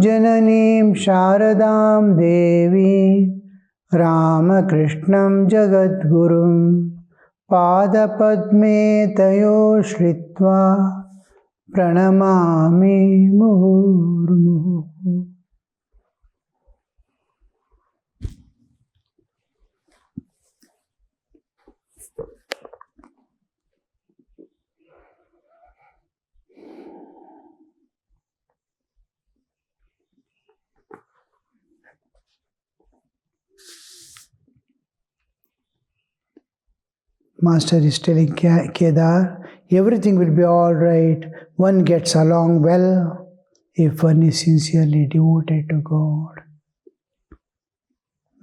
Jananim Sharadam Devi Ramakrishnam Jagadgurum Padapadme Tayo Shritva Pranamami Muhurmuhu. Master is telling Kedar, everything will be all right. One gets along well if one is sincerely devoted to God.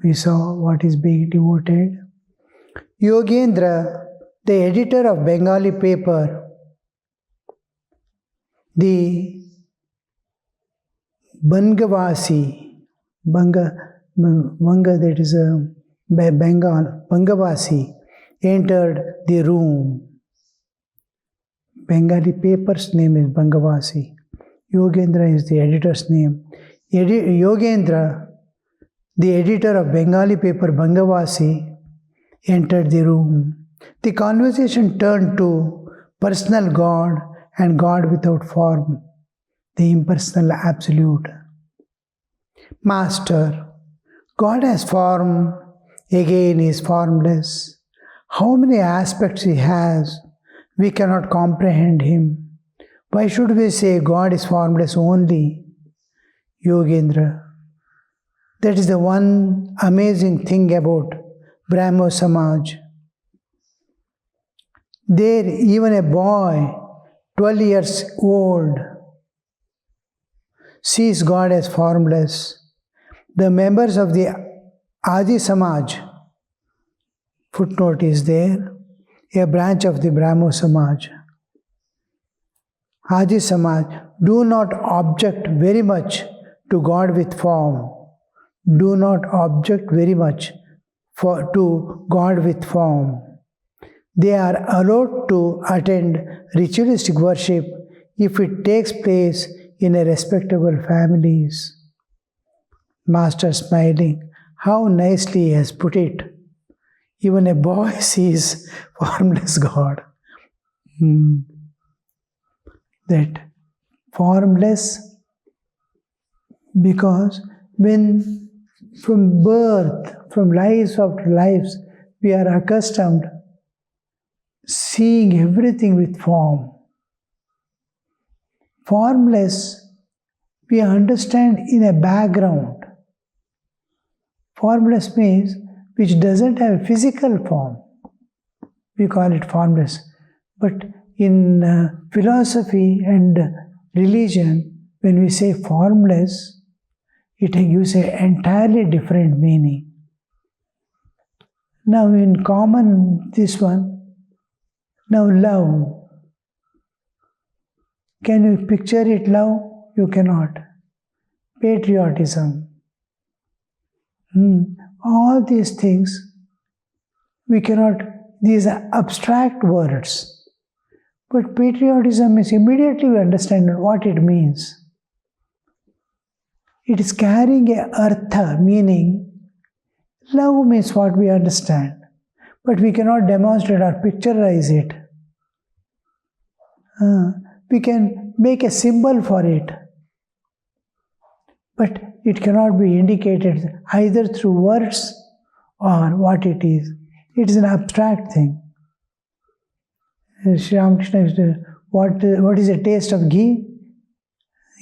We saw what is being devoted. Yogendra, the editor of Bengali paper, the Bangavasi, Banga that is a Bengal, Bangavasi, entered the room. Bengali paper's name is Bangavasi. Yogendra is the editor's name. Yogendra, the editor of Bengali paper Bangavasi, entered the room. The conversation turned to personal God and God without form, the impersonal absolute. Master, God has form, again is formless. How many aspects He has, we cannot comprehend Him. Why should we say God is formless only? Yogendra, that is the one amazing thing about Brahmo Samaj. There, even a boy, 12 years old, sees God as formless. The members of the Adi Samaj, footnote is there, a branch of the Brahmo Samaj. Adi Samaj do not object very much to God with form. Do not object very much to God with form. They are allowed to attend ritualistic worship if it takes place in a respectable families. Master smiling, how nicely he has put it. Even a boy sees formless God. That formless, because when from birth, from lives after lives, we are accustomed seeing everything with form. Formless, we understand in a background. Formless means which doesn't have a physical form. We call it formless. But in philosophy and religion, when we say formless, it gives an entirely different meaning. Now in common, this one, now love. Can you picture it, love? You cannot. Patriotism. All these things, we cannot, these are abstract words. But patriotism is immediately we understand what it means. It is carrying a artha, meaning love means what we understand. But we cannot demonstrate or picturize it. We can make a symbol for it. But it cannot be indicated either through words or what it is. It is an abstract thing. Sri Ramakrishna, what is the taste of ghee?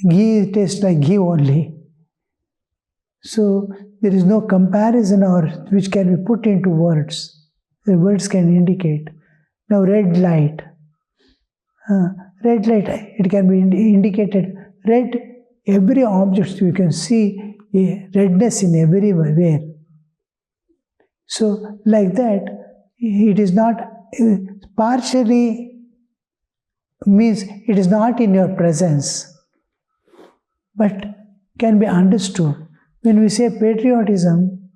Ghee tastes like ghee only. So there is no comparison or which can be put into words. The words can indicate. Now red light. Red light, it can be indicated. Red, every object you can see a redness in everywhere. So like that, it is not partially means it is not in your presence, but can be understood. When we say patriotism,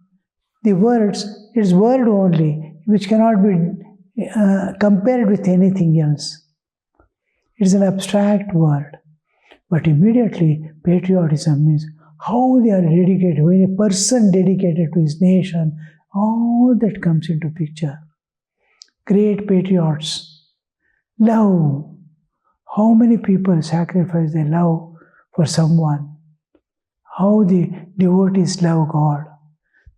the words, it is word only, which cannot be compared with anything else. It is an abstract word. But immediately, patriotism means how they are dedicated. When a person dedicated to his nation, all that comes into picture. Great patriots. Love. How many people sacrifice their love for someone? How the devotees love God.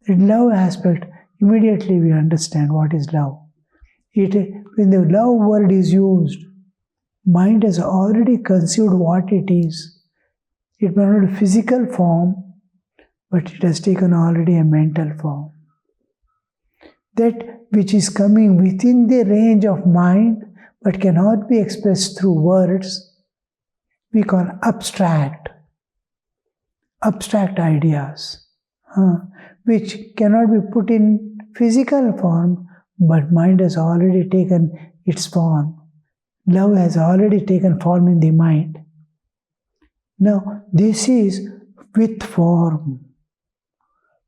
That love aspect, immediately we understand what is love. When the love word is used, mind has already conceived what it is. It may not be physical form, but it has taken already a mental form. That which is coming within the range of mind, but cannot be expressed through words, we call abstract ideas, which cannot be put in physical form, but mind has already taken its form. Love has already taken form in the mind. Now, this is with form.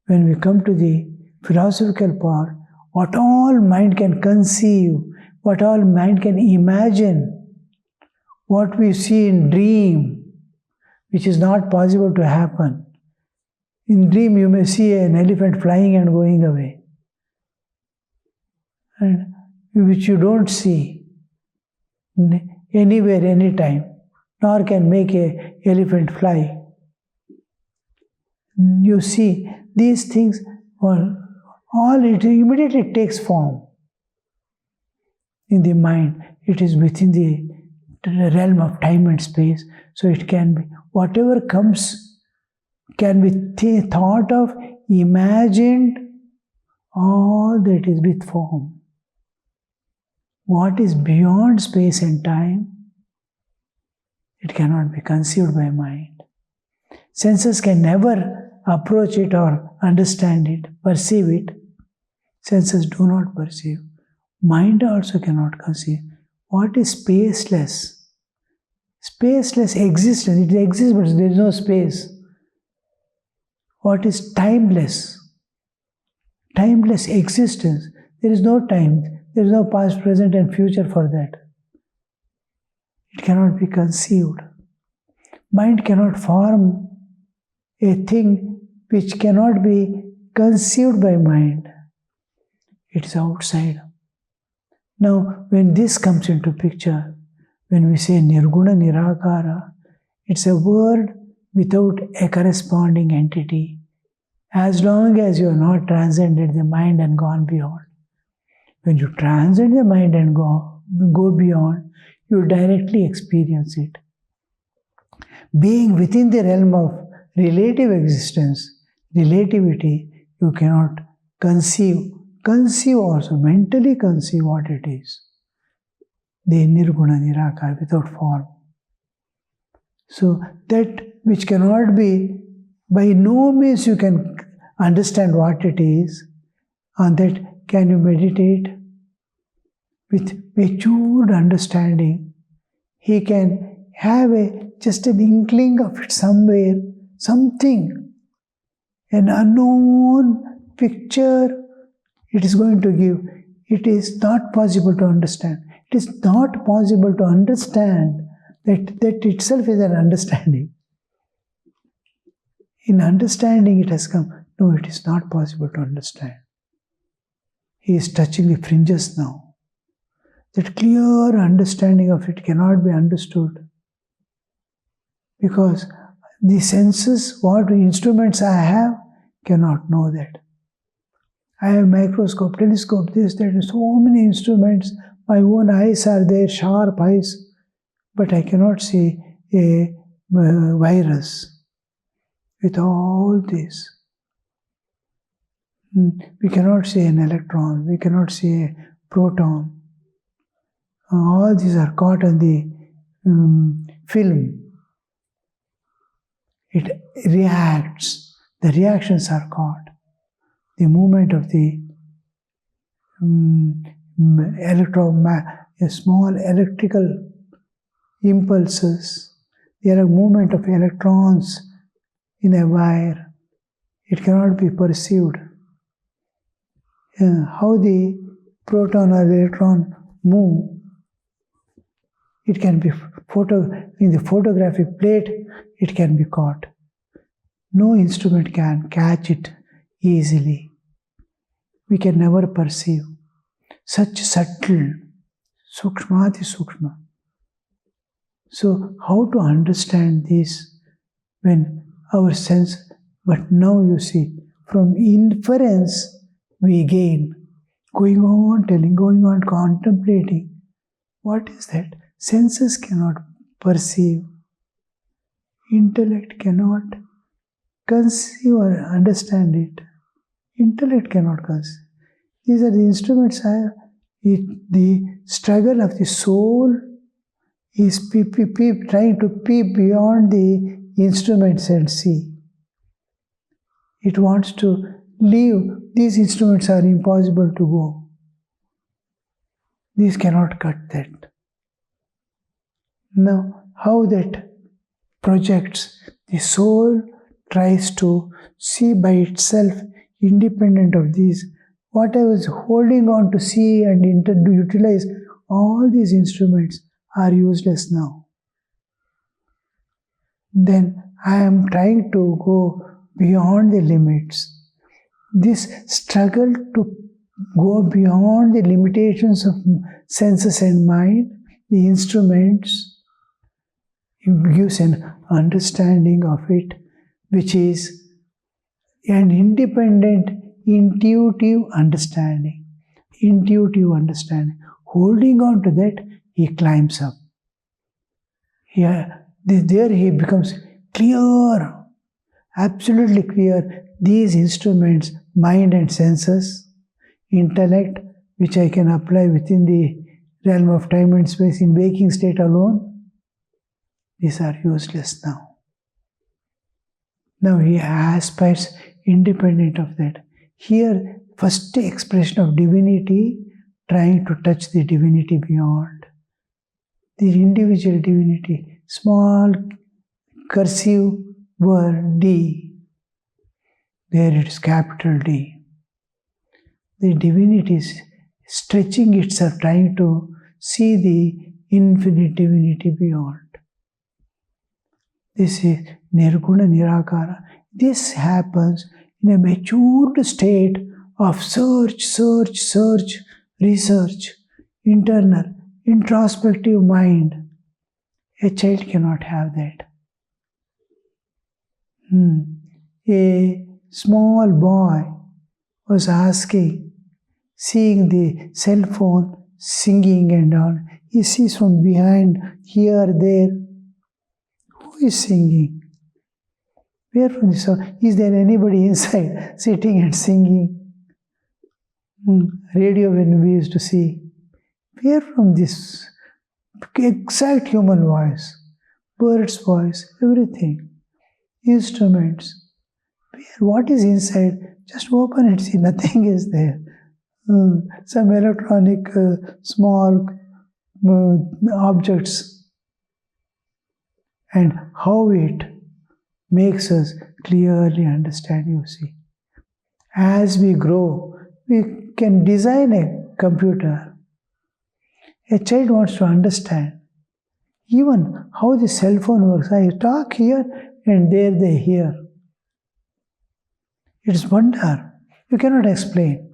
When we come to the philosophical part, what all mind can conceive, what all mind can imagine, what we see in dream, which is not possible to happen. In dream, you may see an elephant flying and going away, and which you don't see anywhere, anytime, nor can make an elephant fly. You see, these things, all it immediately takes form in the mind. It is within the realm of time and space, so it can be, whatever comes can be thought of, imagined, all that is with form. What is beyond space and time, it cannot be conceived by mind. Senses can never approach it or understand it, perceive it. Senses do not perceive. Mind also cannot conceive. What is spaceless? Spaceless existence. It exists, but there is no space. What is timeless? Timeless existence. There is no time. There is no past, present, and future for that. It cannot be conceived. Mind cannot form a thing which cannot be conceived by mind. It is outside. Now, when this comes into picture, when we say Nirguna Nirakara, it's a word without a corresponding entity. As long as you have not transcended the mind and gone beyond. When you transcend the mind and go beyond, you directly experience it. Being within the realm of relative existence, relativity, you cannot conceive also, mentally conceive what it is. The Nirguna Nirakara, without form. So that which cannot be, by no means you can understand what it is, on that can you meditate with matured understanding. He can have just an inkling of it somewhere, something, an unknown picture it is going to give. It is not possible to understand. It is not possible to understand that itself is an understanding. In understanding it has come. No, it is not possible to understand. He is touching the fringes now. That clear understanding of it cannot be understood. Because the senses, what instruments I have, cannot know that. I have microscope, telescope, this, that, so many instruments. My own eyes are there, sharp eyes, but I cannot see a virus. With all this, we cannot see an electron, we cannot see a proton. All these are caught on the film. It reacts. The reactions are caught. The movement of the small electrical impulses, there are movement of electrons in a wire. It cannot be perceived. How the proton or the electron move, It can be in the photographic plate, it can be caught. No instrument can catch it easily. We can never perceive. Such subtle, sukshmati sukshma. So how to understand this when our sense, but now you see, from inference we gain. Going on telling, going on contemplating. What is that? Senses cannot perceive. Intellect cannot conceive or understand it. Intellect cannot conceive. These are the instruments. The struggle of the soul is trying to peep beyond the instruments and see. It wants to leave. These instruments are impossible to go. These cannot cut that. Now, how that projects, the soul tries to see by itself, independent of these. What I was holding on to see and to utilize, all these instruments are useless now. Then I am trying to go beyond the limits. This struggle to go beyond the limitations of senses and mind, the instruments, gives an understanding of it, which is an independent, intuitive understanding. Intuitive understanding. Holding on to that, he climbs up. There he becomes clear, absolutely clear. These instruments, mind and senses, intellect, which I can apply within the realm of time and space in waking state alone, these are useless now. Now he aspires independent of that. Here, first expression of divinity, trying to touch the divinity beyond. The individual divinity, small cursive word D. There it is capital D. The divinity is stretching itself, trying to see the infinite divinity beyond. This is Nirguna Nirakara. This happens in a matured state of search, research, internal, introspective mind. A child cannot have that. A small boy was asking, seeing the cell phone, singing and all. He sees from behind, here, there. Who is singing? Where from the sound? Is there anybody inside sitting and singing? Radio when we used to see. Where from this exact human voice, bird's voice, everything, instruments. What is inside? Just open and see, nothing is there. Some electronic small objects. And how it makes us clearly understand, you see. As we grow, we can design a computer. A child wants to understand even how the cell phone works. I talk here and there they hear. It's wonder. You cannot explain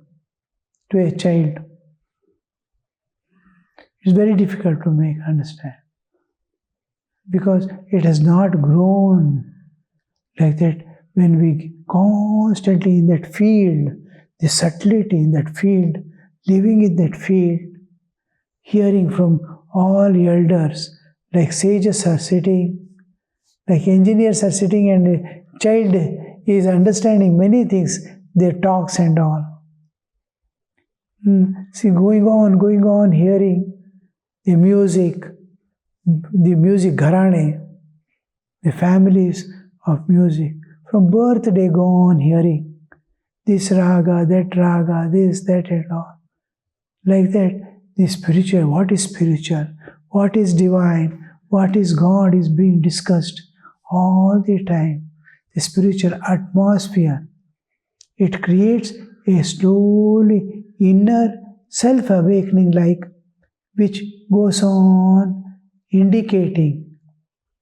to a child. It's very difficult to make understand. Because it has not grown like that. When we constantly in that field, the subtlety in that field, living in that field, hearing from all elders, like sages are sitting, like engineers are sitting, and a child is understanding many things, their talks and all. See, going on, hearing the music gharane, the families of music. From birth they go on hearing this raga, this, that and all. Like that, the spiritual, what is spiritual, what is divine, what is God is being discussed all the time. The spiritual atmosphere, it creates a slowly inner self-awakening like, which goes on indicating,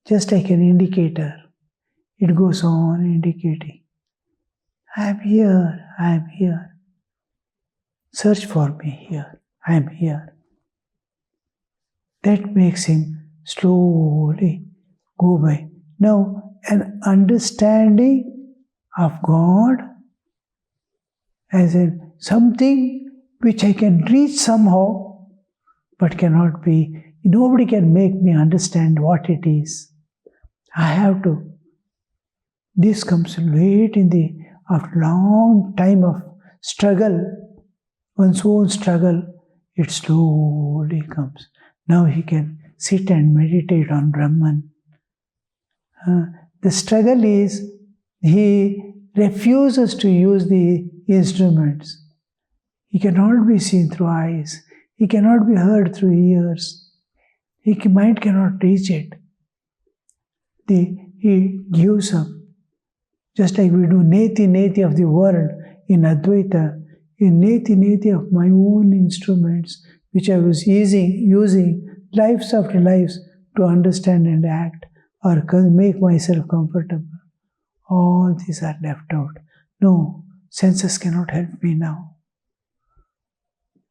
just like an indicator. It goes on indicating. I am here, I am here. Search for me here, I am here. That makes him slowly go by. Now, an understanding of God as in something which I can reach somehow, but cannot be. Nobody can make me understand what it is. I have to. This comes late after long time of struggle, one's own struggle, it slowly comes. Now he can sit and meditate on Brahman. The struggle is he refuses to use the instruments. He cannot be seen through eyes. He cannot be heard through ears. His mind cannot reach it. He gives up. Just like we do neti of the world in Advaita, in neti of my own instruments, which I was using lives after lives to understand and act or make myself comfortable. All these are left out. No, senses cannot help me now.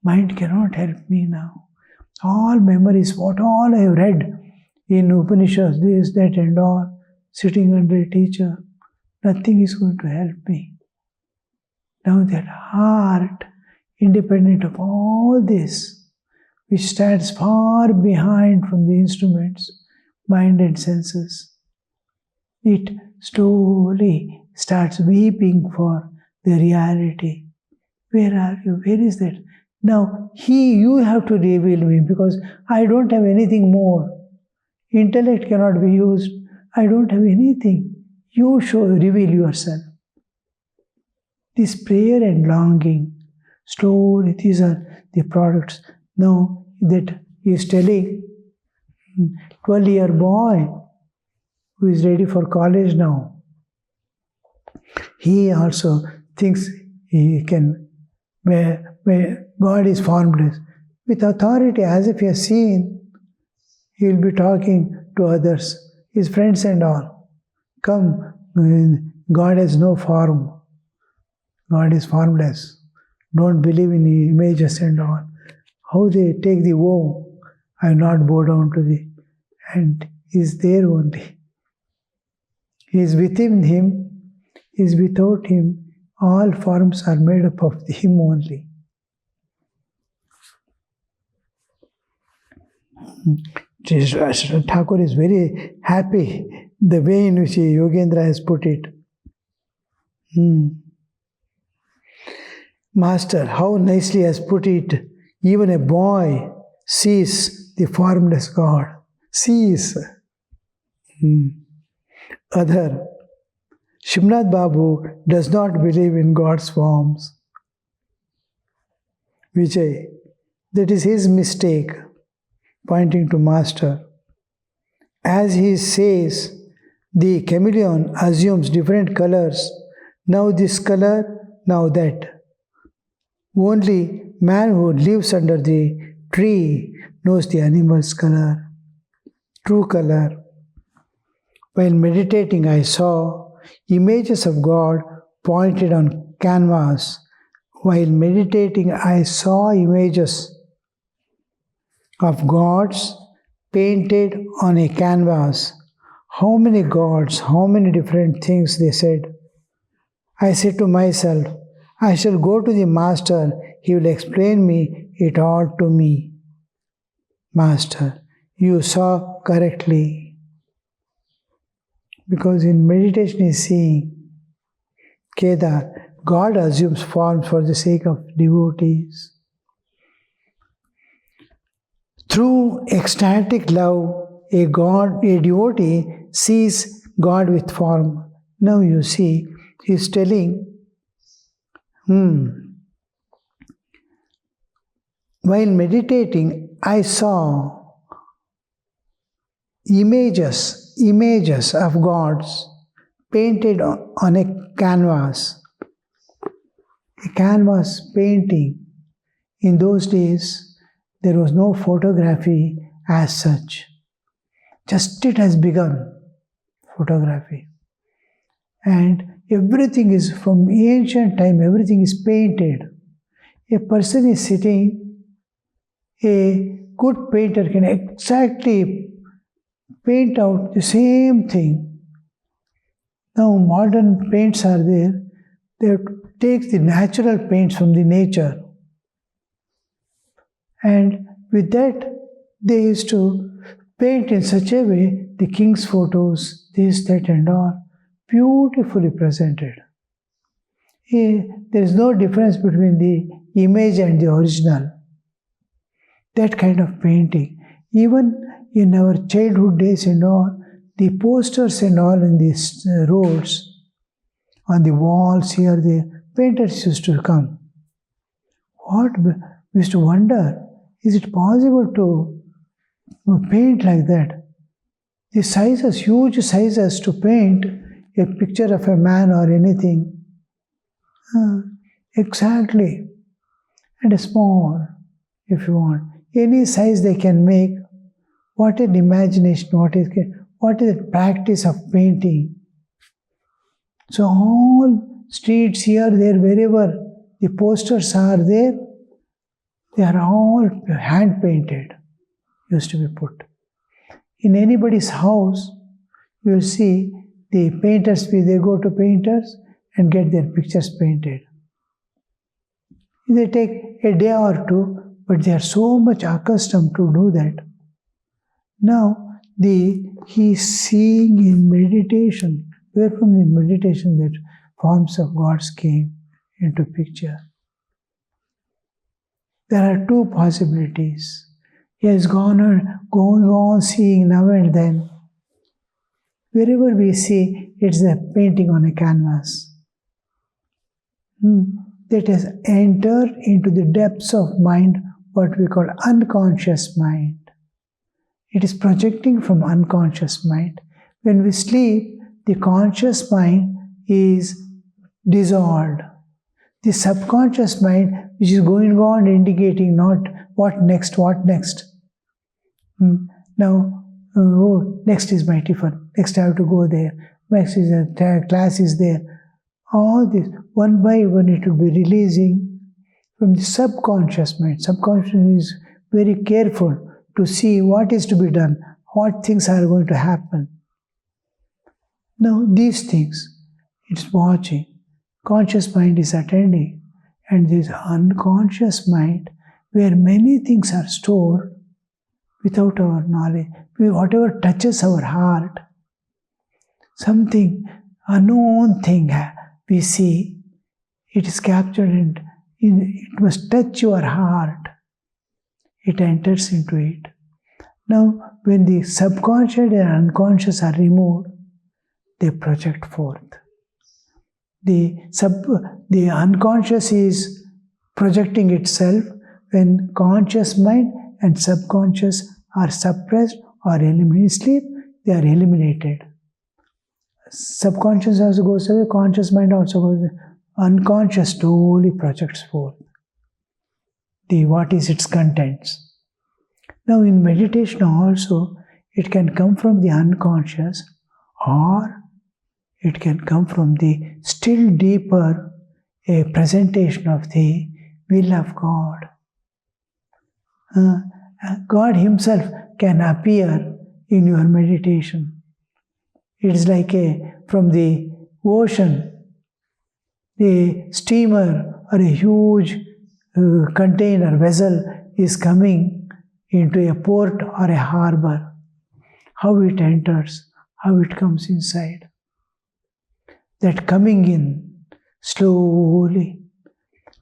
Mind cannot help me now. All memories, what all I have read in Upanishads, this, that and all, sitting under a teacher, nothing is going to help me. Now that heart, independent of all this, which stands far behind from the instruments, mind and senses, it slowly starts weeping for the reality. Where are you? Where is that? Now, you have to reveal me because I don't have anything more. Intellect cannot be used. I don't have anything. You reveal yourself. This prayer and longing, slowly, these are the products. Now that he is telling, 12-year boy who is ready for college now, he also thinks he can, where God is formless. With authority, as if he has seen, he will be talking to others, his friends and all. Come, God has no form. God is formless. Don't believe in images and all. How they take the woe, I will not bow down to thee. And he is there only. He is within him, he is without him. All forms are made up of him only. Thakur is very happy the way in which Yogendra has put it. Master, how nicely has put it. Even a boy sees the formless God. Sees. Other, Shimnath Babu does not believe in God's forms. Vijay, that is his mistake, pointing to Master. As he says, the chameleon assumes different colors. Now this color, now that. Only man who lives under the tree knows the animal's color, true color. While meditating, I saw images of God pointed on canvas. While meditating, I saw images of gods painted on a canvas. How many gods, how many different things, they said. I said to myself, I shall go to the Master, he will explain it all to me. Master, you saw correctly. Because in meditation is seeing, Kedar, God assumes forms for the sake of devotees. Through ecstatic love, a devotee sees God with form. Now you see, he is telling, while meditating, I saw images of gods painted on a canvas. A canvas painting. In those days, there was no photography as such. Just it has begun, photography. And everything is from ancient time, everything is painted. A person is sitting, a good painter can exactly paint out the same thing. Now modern paints are there, they take the natural paints from the nature. And with that, they used to paint in such a way the king's photos, this, that, and all, beautifully presented. There is no difference between the image and the original. That kind of painting. Even in our childhood days and all, the posters and all in these roads, on the walls here, the painters used to come. What we used to wonder, is it possible to paint like that? The sizes, huge sizes to paint a picture of a man or anything. Exactly. And a small, if you want. Any size they can make. What an imagination, what is the practice of painting. So all streets here, there, wherever the posters are there, they are all hand painted, used to be put. In anybody's house, you will see the painters, they go to painters and get their pictures painted. They take a day or two, but they are so much accustomed to do that. Now, he is seeing in meditation, where from the meditation that forms of gods came into picture. There are two possibilities. He has going on seeing now and then. Wherever we see, it's a painting on a canvas. That has entered into the depths of mind, what we call unconscious mind. It is projecting from unconscious mind. When we sleep, the conscious mind is dissolved. The subconscious mind, which is going on indicating not what next. Now, next is my tiffin. Next I have to go there. Next is a class is there. All this, one by one, it will be releasing from the subconscious mind. Subconscious is very careful to see what is to be done, what things are going to happen. Now, these things, it's watching. Conscious mind is attending, and there is unconscious mind where many things are stored without our knowledge. Whatever touches our heart, something, unknown thing we see, it is captured and it must touch your heart. It enters into it. Now, when the subconscious and unconscious are removed, they project forth. The unconscious is projecting itself when conscious mind and subconscious are suppressed or eliminated. Sleep, they are eliminated. Subconscious also goes away, conscious mind also goes away. Unconscious slowly projects forth what is its contents. Now in meditation also, it can come from the unconscious or it can come from the still deeper a presentation of the will of God. God Himself can appear in your meditation. It is like from the ocean, a steamer or a huge container vessel is coming into a port or a harbor. How it enters, how it comes inside. That coming in slowly,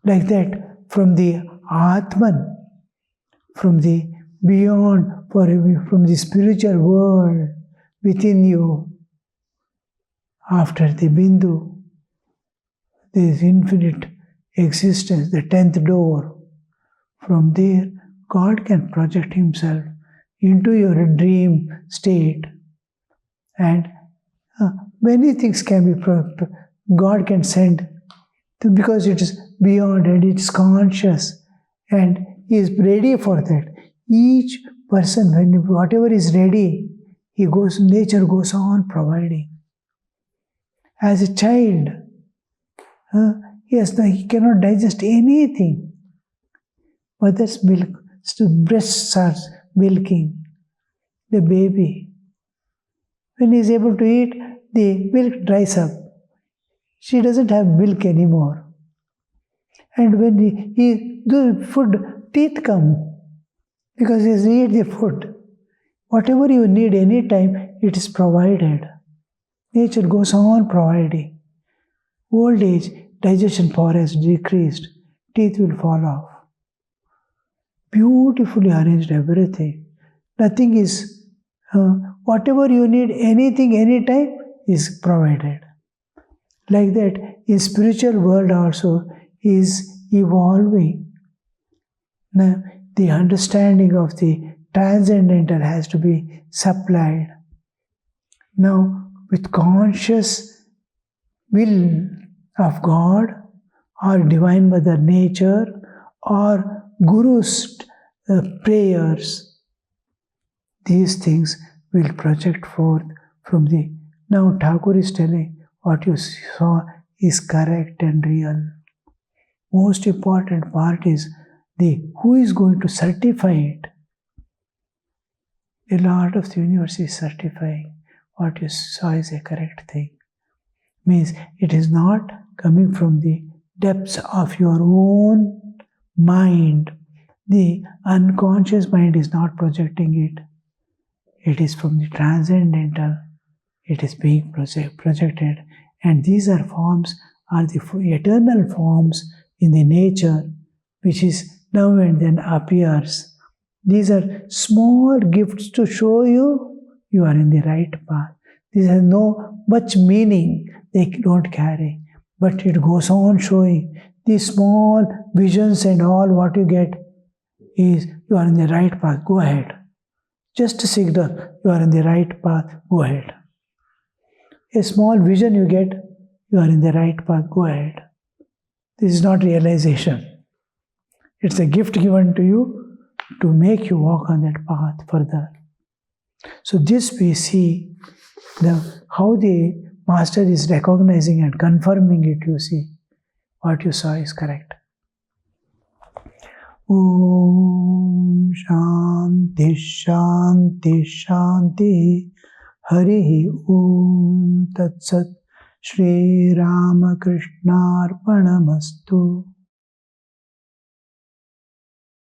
like that, from the Atman, from the beyond, from the spiritual world within you. After the Bindu, there is infinite existence, the 10th door. From there, God can project Himself into your dream state. And many things can be, God can send, because it is beyond and it is conscious and He is ready for that. Each person, whatever is ready, nature goes on providing. As a child, he cannot digest anything. Mother's milk, breasts are milking the baby. When he is able to eat, the milk dries up. She doesn't have milk anymore. And when he do food, teeth come because he has eaten the food. Whatever you need anytime, it is provided. Nature goes on providing. Old age, digestion power has decreased. Teeth will fall off. Beautifully arranged everything. Nothing is, whatever you need, anything, anytime is provided. Like that, in spiritual world also is evolving. Now, the understanding of the transcendental has to be supplied. Now, with conscious will of God or Divine Mother Nature or Guru's prayers, these things will project forth from the... Now Thakur is telling what you saw is correct and real. Most important part is who is going to certify it. The Lord of the universe is certifying what you saw is a correct thing. Means it is not coming from the depths of your own mind. The unconscious mind is not projecting it. It is from the transcendental. It is being projected. And these are forms, are the eternal forms in the nature, which is now and then appears. These are small gifts to show you are in the right path. These have no much meaning, they don't carry. But it goes on showing. These small visions and all what you get is you are in the right path, go ahead. Just a signal, you are in the right path, go ahead. A small vision you get, you are in the right path, go ahead. This is not realization. It's a gift given to you to make you walk on that path further. So this we see how the Master is recognizing and confirming it, you see. What you saw is correct. Om Shanti Shanti Shanti Hari Om Tat Sat Shri Ramakrishna Arpanamastu.